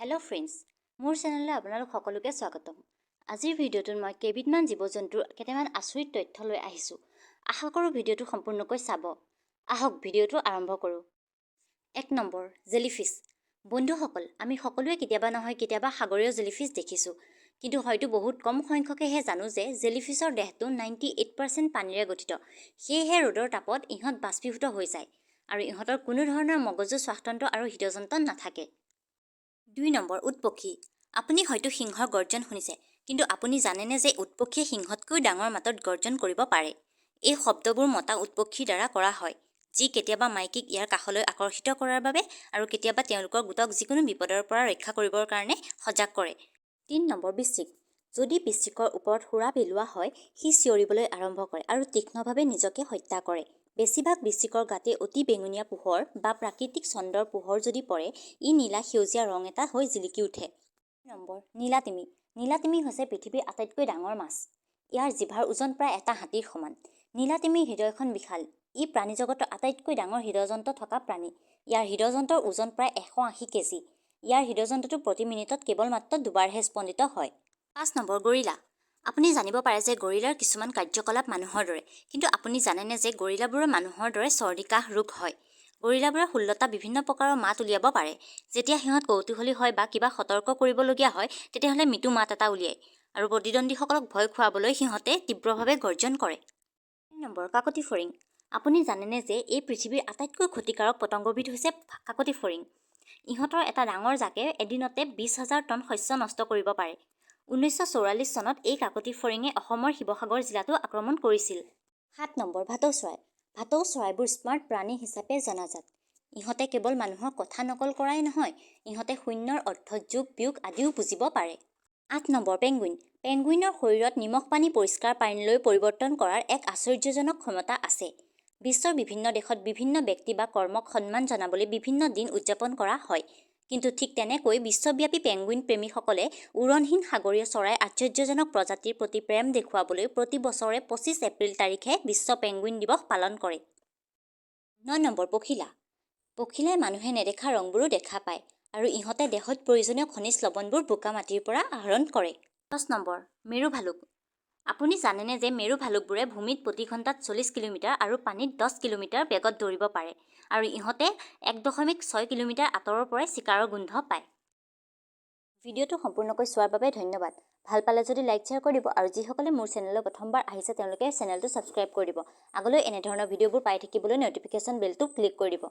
Hello' friends, মোৰ চেনেললৈ আপোনালোক সকলোকে স্বাগতম। আজিৰ ভিডিঅ'টোত মই কেইবিধমান জীৱ-জন্তুৰ কেইটামান আচৰিত তথ্য লৈ আহিছোঁ। আশা কৰোঁ ভিডিঅ'টো সম্পূৰ্ণকৈ চাব। আহক ভিডিঅ'টো আৰম্ভ কৰোঁ। 1 নম্বৰ, জেলিফিছ। বন্ধুসকল, আমি সকলোৱে কেতিয়াবা নহয় কেতিয়াবা সাগৰীয় জেলিফিছ দেখিছোঁ। কিন্তু হয়তো বহুত কম সংখ্যকেহে জানো যে জেলিফিছৰ দেহটো 98% পানীৰে গঠিত। সেয়েহে ৰ'দৰ তাপত ইহঁত বাষ্পীভূত হৈ যায় আৰু ইহঁতৰ কোনো ধৰণৰ মগজু, শ্বাসতন্ত্ৰ আৰু হৃদযন্ত্ৰ নাথাকে। 2 নম্বৰ, উটপক্ষী। আপুনি হয়তো সিংহৰ গৰ্জন শুনিছে, কিন্তু আপুনি জানেনে যে উটপক্ষীয়ে সিংহতকৈও ডাঙৰ মাতত গৰ্জন কৰিব পাৰে? এই শব্দবোৰ মতা উটপক্ষীৰ দ্বাৰা কৰা হয়, যি কেতিয়াবা মাইকীক ইয়াৰ কাষলৈ আকৰ্ষিত কৰাৰ বাবে আৰু কেতিয়াবা তেওঁলোকৰ গোটক যিকোনো বিপদৰ পৰা ৰক্ষা কৰিবৰ কাৰণে সজাগ কৰে। 3 নম্বৰ, বৃশ্চিক। যদি বৃশ্চিকৰ ওপৰত সুৰা পেলোৱা হয়, সি চিঞৰিবলৈ আৰম্ভ কৰে আৰু তীক্ষ্ণভাৱে নিজকে হত্যা কৰে। বেছিভাগ বৃশ্চিকৰ গাতে অতি বেঙুনীয়া পোহৰ বা প্ৰাকৃতিক চন্দ্ৰৰ পোহৰ যদি পৰে, ই নীলা-সেউজীয়া ৰং এটা হৈ জিলিকি উঠে। 4 নম্বৰ, নীলাতিমি। নীলাতিমি হৈছে পৃথিৱীৰ আটাইতকৈ ডাঙৰ মাছ। ইয়াৰ জিভাৰ ওজন প্ৰায় এটা হাতীৰ সমান। নীলাতিমিৰ হৃদয়খন বিশাল। ই প্ৰাণীজগতৰ আটাইতকৈ ডাঙৰ হৃদযন্ত্ৰ থকা প্ৰাণী। ইয়াৰ হৃদযন্ত্ৰৰ ওজন প্ৰায় 180 কেজি। ইয়াৰ হৃদযন্ত্ৰটো প্ৰতি মিনিটত কেৱল মাত্ৰ দুবাৰহে স্পন্দিত হয়। 5 নম্বৰ, গৰিলা। আপুনি জানিব পাৰে যে গৰিলাৰ কিছুমান কাৰ্যকলাপ মানুহৰ দৰে, কিন্তু আপুনি জানেনে যে গৰিলাবোৰৰ মানুহৰ দৰে চৰ্দি-কাহ ৰোগ হয়? গৰিলাবোৰে 16টা বিভিন্ন প্ৰকাৰৰ মাত উলিয়াব পাৰে। যেতিয়া সিহঁত কৌতূহলী হয় বা কিবা সতৰ্ক কৰিবলগীয়া হয়, তেতিয়াহ'লে মৃদু মাত এটা উলিয়ায় আৰু প্ৰতিদ্বন্দ্বীসকলক ভয় খুৱাবলৈ সিহঁতে তীব্ৰভাৱে গৰ্জন কৰে। 3 নম্বৰ, কাকতি ফৰিং। আপুনি জানেনে যে এই পৃথিৱীৰ আটাইতকৈ ক্ষতিকাৰক পতংগবিধ হৈছে কাকতি ফৰিং? ইহঁতৰ এটা ডাঙৰ জাকে এদিনতে 20,000 টন শস্য নষ্ট কৰিব পাৰে। 1944 চনত এই কাকতি ফৰিঙে অসমৰ শিৱসাগৰ জিলাতো আক্ৰমণ কৰিছিল। 7 নম্বৰ, ভাটৌ চৰাই। ভাটৌ চৰাইবোৰ স্মাৰ্ট প্ৰাণী হিচাপে জনাজাত। ইহঁতে কেৱল মানুহৰ কথা নকল কৰাই নহয়, ইহঁতে শূন্যৰ অৰ্থ, যোগ, বিয়োগ আদিও বুজিব পাৰে। 8 নম্বৰ, পেংগুইন। পেংগুইনৰ শৰীৰত নিমখ পানী পৰিষ্কাৰ পানীলৈ পৰিৱৰ্তন কৰাৰ এক আশ্চৰ্যজনক ক্ষমতা আছে। বিশ্বৰ বিভিন্ন দেশত বিভিন্ন ব্যক্তি বা কৰ্মক সন্মান জনাবলৈ বিভিন্ন দিন উদযাপন কৰা হয়। কিন্তু ঠিক তেনেকৈ বিশ্বব্যাপী পেংগুইন প্ৰেমীসকলে উৰণহীন সাগৰীয় চৰাইৰ আশ্চৰ্যজনক প্ৰজাতিৰ প্ৰতি প্ৰেম দেখুৱাবলৈ প্ৰতি বছৰে 25 এপ্ৰিল তাৰিখে বিশ্ব পেংগুইন দিৱস পালন কৰে। 9 নম্বৰ, পখিলা। পখিলাই মানুহে নেদেখা ৰংবোৰো দেখা পায় আৰু ইহঁতে দেহত প্ৰয়োজনীয় খনিজ লৱণবোৰ বোকা মাটিৰ পৰা আহৰণ কৰে। 10 নম্বৰ, মেৰু ভালুক। আপুনি জানেনে যে মেৰু ভালুকবোৰে ভূমিত প্ৰতি ঘণ্টাত 40 কিলোমিটাৰ আৰু পানীত 10 কিলোমিটাৰ বেগত দৌৰিব পাৰে আৰু ইহঁতে 1.6 কিলোমিটাৰ আঁতৰৰ পৰাই চিকাৰৰ গোন্ধ পায়। ভিডিঅ'টো সম্পূৰ্ণকৈ চোৱাৰ বাবে ধন্যবাদ। ভাল পালে যদি লাইক, শ্বেয়াৰ কৰি দিব আৰু যিসকলে মোৰ চেনেললৈ প্ৰথমবাৰ আহিছে তেওঁলোকে চেনেলটো ছাবস্ক্ৰাইব কৰি দিব। আগলৈ এনেধৰণৰ ভিডিঅ'বোৰ পাই থাকিবলৈ ন'টিফিকেশ্যন বেলটো ক্লিক কৰি দিব।